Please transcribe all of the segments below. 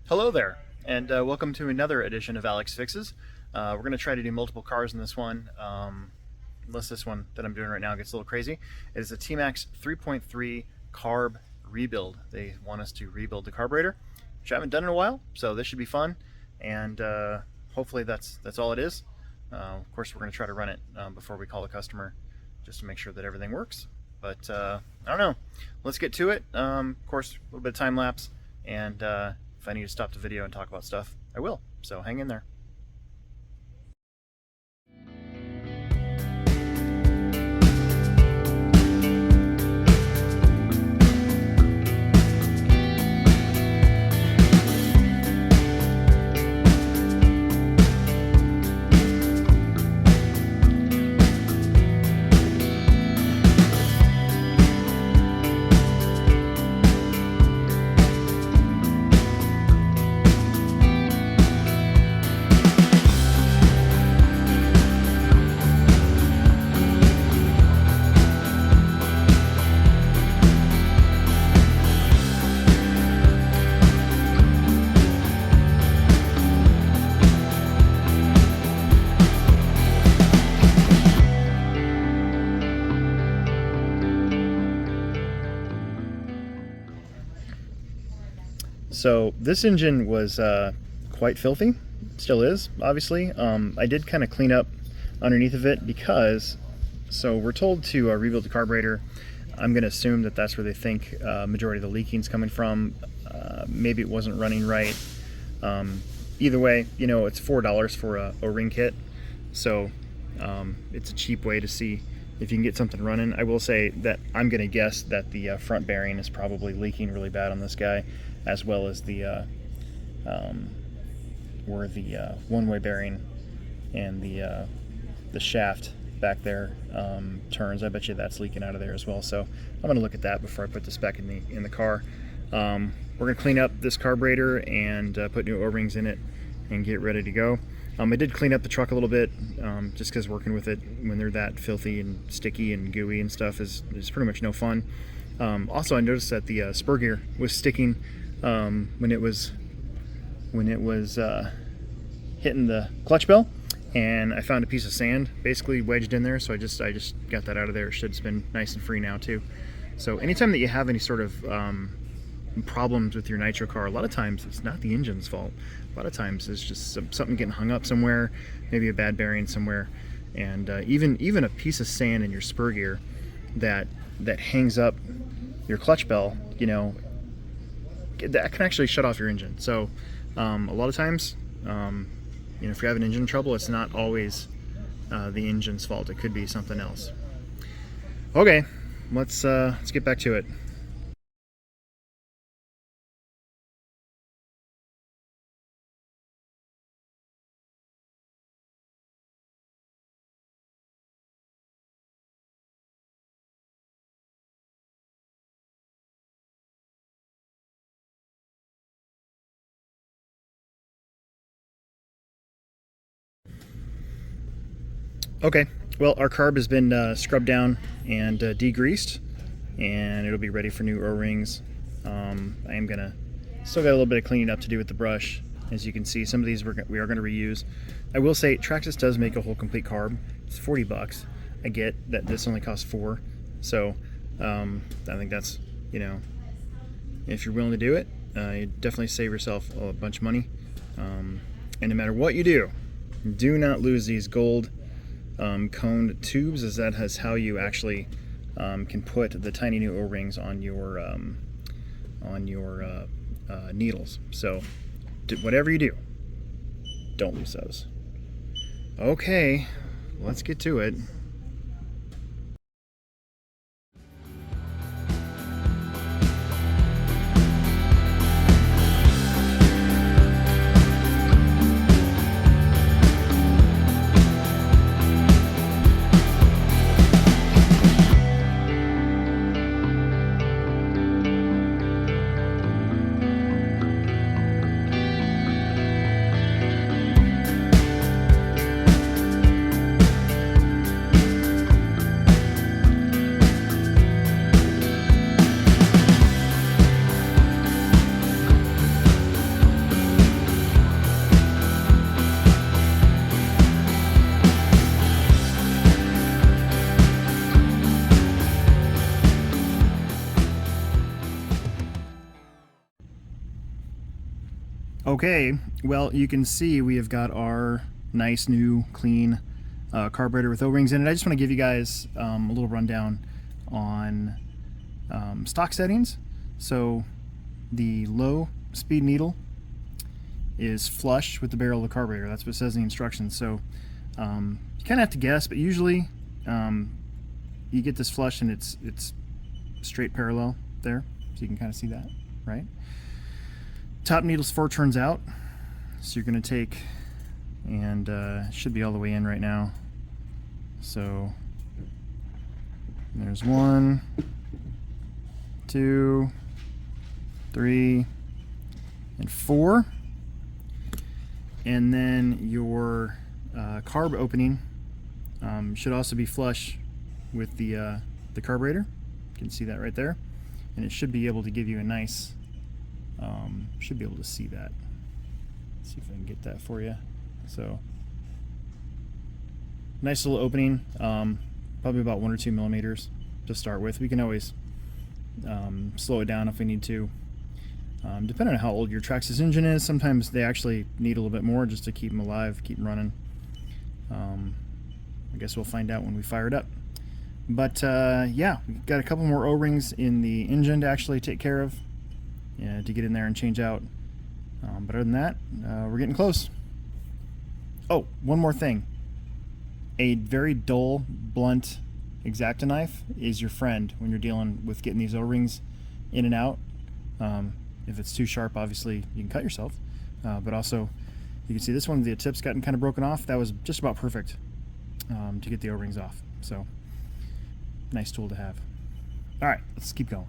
Hello there, and welcome to another edition of Alex Fixes. We're going to try to do multiple cars in this one, unless this one that I'm doing right now gets a little crazy. It is a T-Maxx 3.3 Carb rebuild. They want us to rebuild the carburetor, which I haven't done in a while, so this should be fun, and hopefully that's all it is. Of course, we're going to try to run it before we call the customer, just to make sure that everything works. But I don't know. Let's get to it. Of course, a little bit of time lapse, and if I need to stop the video and talk about stuff, I will. So hang in there. So this engine was quite filthy, still is, obviously. I did kind of clean up underneath of it because, so we're told to rebuild the carburetor. I'm going to assume that that's where they think majority of the leaking's coming from. Maybe it wasn't running right. Either way, you know, it's $4 for a O-ring kit, so it's a cheap way to see if you can get something running. I will say that I'm going to guess that the front bearing is probably leaking really bad on this guy, as well as the where the one-way bearing and the shaft back there turns. I bet you that's leaking out of there as well. So I'm going to look at that before I put this back in the car. We're going to clean up this carburetor and put new O-rings in it and get ready to go. I did clean up the truck a little bit, just because working with it when they're that filthy and sticky and gooey and stuff is pretty much no fun. Also, I noticed that the spur gear was sticking when it was hitting the clutch bell, and I found a piece of sand basically wedged in there, so I just got that out of there. It should spin nice and free now too. So anytime that you have any sort of problems with your nitro car, a lot of times it's not the engine's fault. A lot of times it's just something getting hung up somewhere, maybe a bad bearing somewhere, and even a piece of sand in your spur gear that hangs up your clutch bell, you know, that can actually shut off your engine. So a lot of times, you know, if you're having engine trouble, it's not always the engine's fault. It could be something else. Okay, let's get back to it. Okay, well, our carb has been scrubbed down and degreased, and it'll be ready for new O-rings. I am gonna still got a little bit of cleaning up to do with the brush. As you can see, some of these we are going to reuse. I will say Traxxas does make a whole complete carb. It's 40 bucks. I get that this only costs $4, so I think that's, you know, if you're willing to do it, you definitely save yourself a bunch of money. And no matter what you do not lose these gold coned tubes, as that is how you actually can put the tiny new O-rings on your needles. So whatever you do, don't lose those. Okay, let's get to it. Okay, well, you can see we have got our nice new clean carburetor with O-rings in it. I just want to give you guys a little rundown on stock settings. So the low speed needle is flush with the barrel of the carburetor. That's what it says in the instructions. So you kind of have to guess, but usually you get this flush and it's straight parallel there, so you can kind of see that, right? Top needle's 4 turns out, so you're going to take, and should be all the way in right now. So there's 1, 2, 3, and 4. And then your carb opening should also be flush with the carburetor. You can see that right there, and it should be able to give you a nice. Should be able to see that. Let's see if I can get that for you. So nice little opening, probably about 1 or 2 millimeters to start with. We can always slow it down if we need to. Depending on how old your Traxxas engine is, sometimes they actually need a little bit more just to keep them alive, keep them running. I guess we'll find out when we fire it up. But yeah, we've got a couple more O-rings in the engine to actually take care of, to get in there and change out. But other than that, we're getting close. Oh, one more thing. A very dull, blunt X-Acto knife is your friend when you're dealing with getting these O-rings in and out. If it's too sharp, obviously you can cut yourself. But also, you can see this one, the tip's gotten kind of broken off. That was just about perfect to get the O-rings off. So, nice tool to have. All right, let's keep going.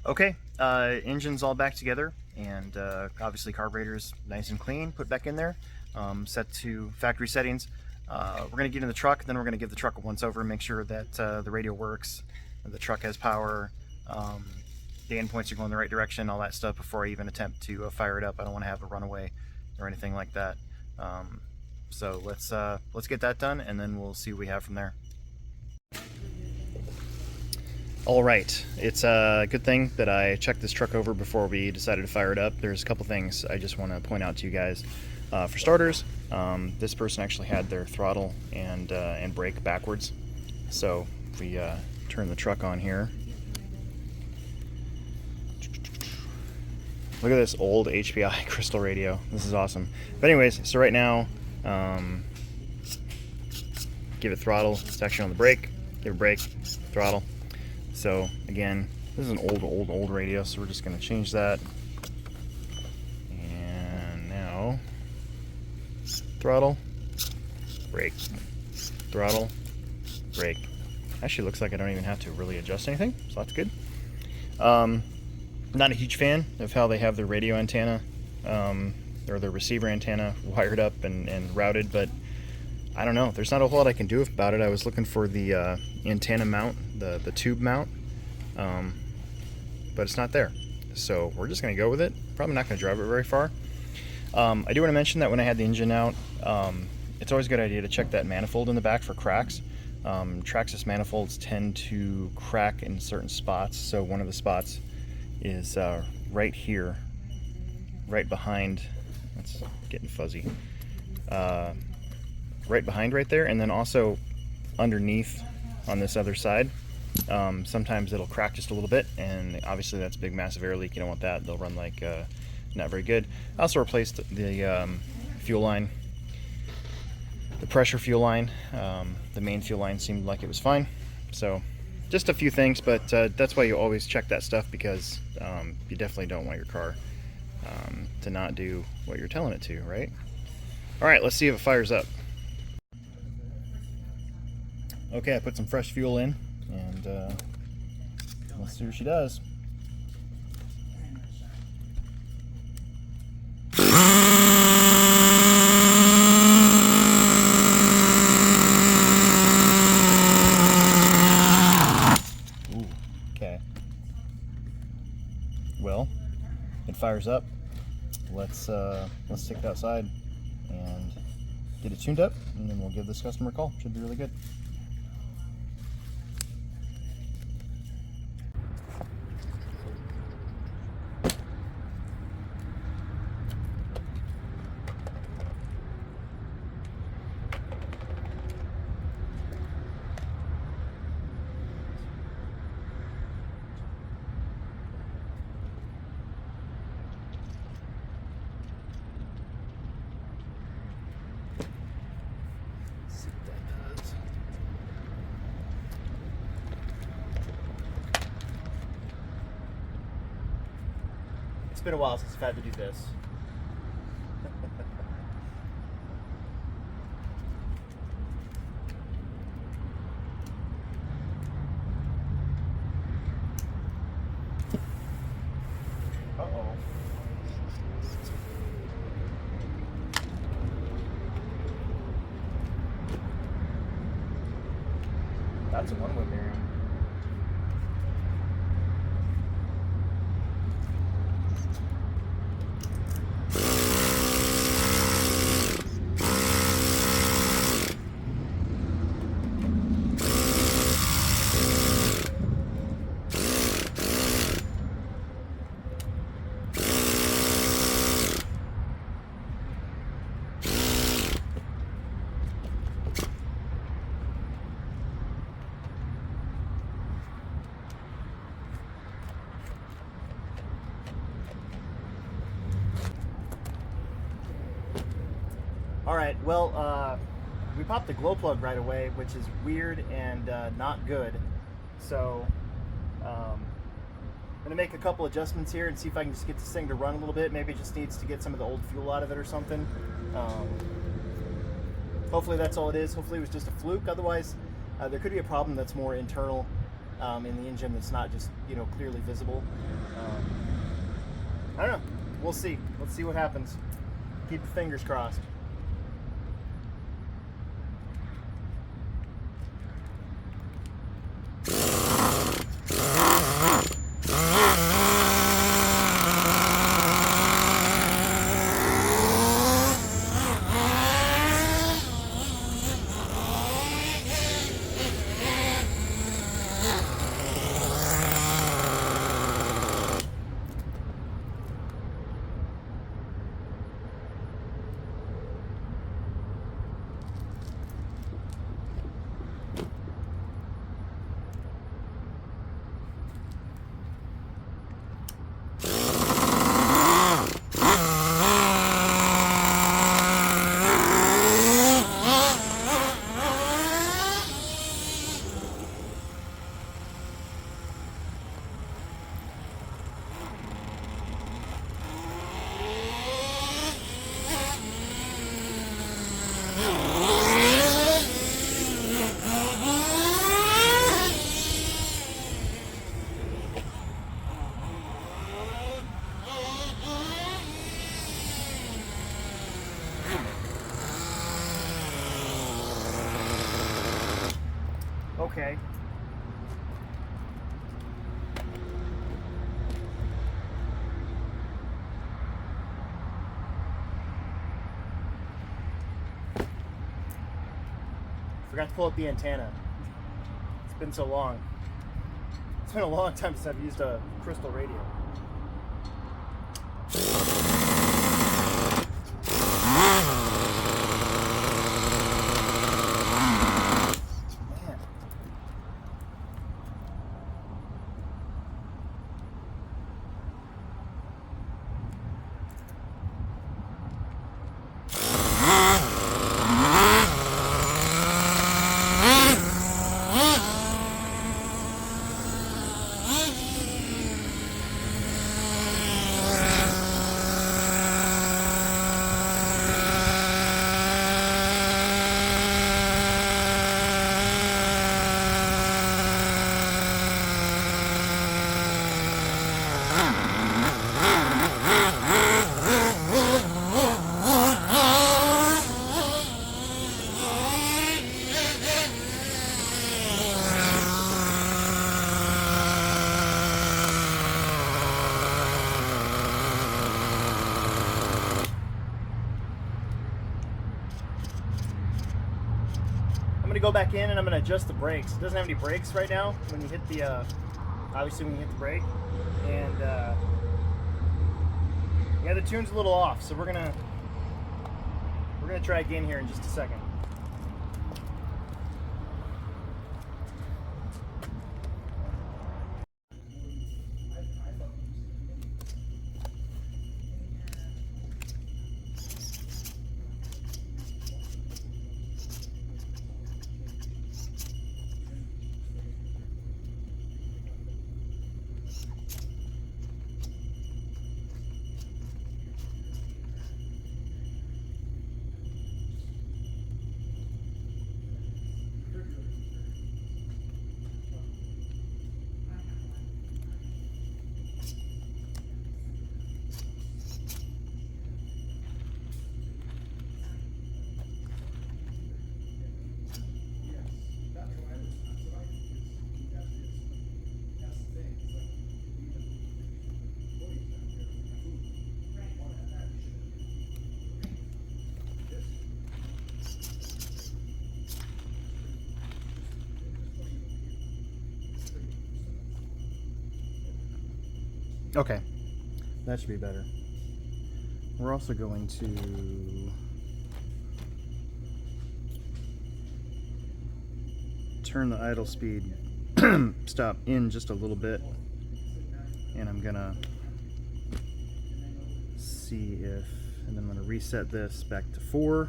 Okay, engine's all back together, and obviously carburetor's nice and clean, put back in there, set to factory settings. We're going to get in the truck, then we're going to give the truck a once over, make sure that the radio works, the truck has power, the endpoints are going the right direction, all that stuff before I even attempt to fire it up. I don't want to have a runaway or anything like that. So let's get that done, and then we'll see what we have from there. All right, it's a good thing that I checked this truck over before we decided to fire it up. There's a couple things I just want to point out to you guys. For starters, this person actually had their throttle and brake backwards. So if we turn the truck on here, look at this old HPI crystal radio. This is awesome. But anyways, so right now, give it throttle. It's actually on the brake. Give it brake, throttle. So again, this is an old radio, so we're just going to change that. And now, throttle, brake, throttle, brake. Actually looks like I don't even have to really adjust anything, so that's good. Not a huge fan of how they have their radio antenna, or their receiver antenna wired up and routed, but I don't know. There's not a whole lot I can do about it. I was looking for the antenna mount, the tube mount, but it's not there. So we're just going to go with it. Probably not going to drive it very far. I do want to mention that when I had the engine out, it's always a good idea to check that manifold in the back for cracks. Traxxas manifolds tend to crack in certain spots. So one of the spots is right here, right behind. It's getting fuzzy. Right behind right there, and then also underneath on this other side. Sometimes it'll crack just a little bit, and obviously that's a big massive air leak. You don't want that. They'll run like not very good. I also replaced the fuel line, the pressure fuel line. The main fuel line seemed like it was fine. So just a few things, but that's why you always check that stuff, because you definitely don't want your car to not do what you're telling it to, right? All right, let's see if it fires up. Okay, I put some fresh fuel in, and let's see what she does. Ooh, okay. Well, it fires up. Let's take it outside and get it tuned up, and then we'll give this customer a call. Should be really good. It's been a while since I've had to do this. Uh-oh. That's a one-way bearing. All right, well, we popped the glow plug right away, which is weird and not good. So I'm gonna make a couple adjustments here and see if I can just get this thing to run a little bit. Maybe it just needs to get some of the old fuel out of it or something. Hopefully that's all it is. Hopefully it was just a fluke. Otherwise, there could be a problem that's more internal in the engine that's not just, you know, clearly visible. I don't know. We'll see. Let's see what happens. Keep your fingers crossed. Okay. Forgot to pull up the antenna. It's been so long. It's been a long time since I've used a crystal radio. go back in and I'm gonna adjust the brakes. It doesn't have any brakes right now when you hit the, obviously when you hit the brake. And yeah, the tune's a little off, so we're gonna try again here in just a second. Okay, that should be better. We're also going to turn the idle speed stop in just a little bit, and I'm gonna see if, and then I'm gonna reset this back to 4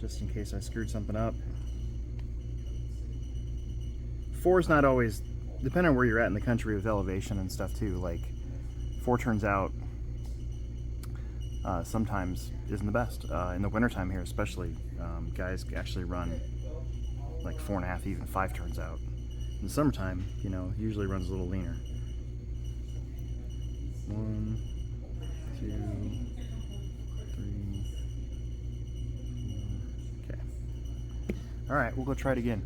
just in case I screwed something up. 4 is not always, depending on where you're at in the country with elevation and stuff too, like 4 turns out sometimes isn't the best. In the wintertime here especially, guys actually run like 4.5, even 5 turns out. In the summertime, you know, usually runs a little leaner. 1, 2, 3, 4. Okay. All right, we'll go try it again.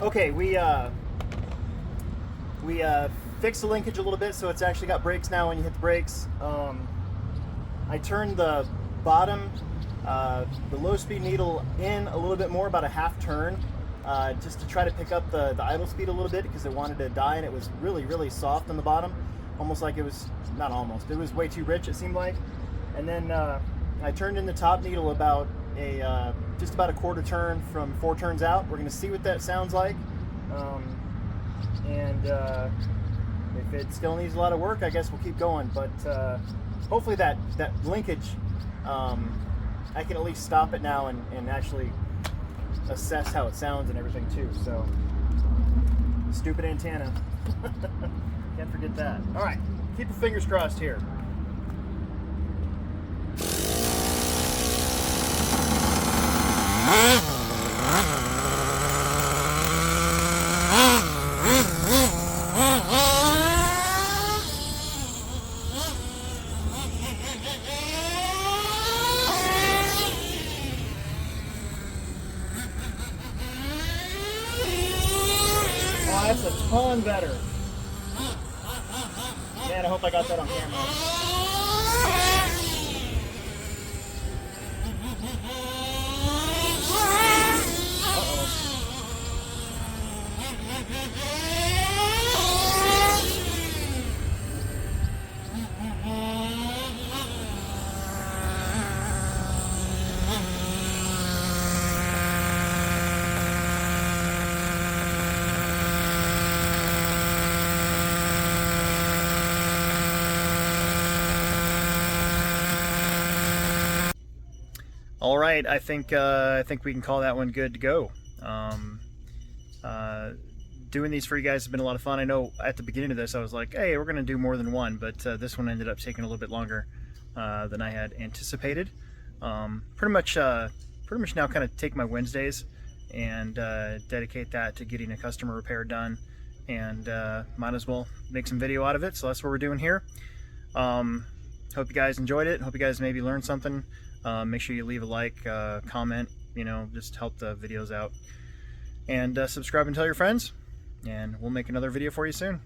Okay, we fixed the linkage a little bit, so it's actually got brakes now when you hit the brakes. I turned the bottom, the low speed needle in a little bit more, about a half turn, just to try to pick up the idle speed a little bit, because it wanted to die, and it was really soft on the bottom, almost like it was, not almost, it was way too rich, it seemed like. And then I turned in the top needle about just about a quarter turn from 4 turns out. We're going to see what that sounds like, and if it still needs a lot of work, I guess we'll keep going. But hopefully that linkage, I can at least stop it now and actually assess how it sounds and everything too. So, stupid antenna. Can't forget that. All right, keep your fingers crossed here. That's a ton better. Man, I hope I got that on camera. All right, I think we can call that one good to go. Doing these for you guys has been a lot of fun. I know at the beginning of this I was like, hey, we're going to do more than one, but this one ended up taking a little bit longer than I had anticipated. Pretty much now kind of take my Wednesdays and dedicate that to getting a customer repair done, and might as well make some video out of it. So that's what we're doing here. Hope you guys enjoyed it. Hope you guys maybe learned something. Make sure you leave a like, comment, you know, just help the videos out. And subscribe and tell your friends, and we'll make another video for you soon.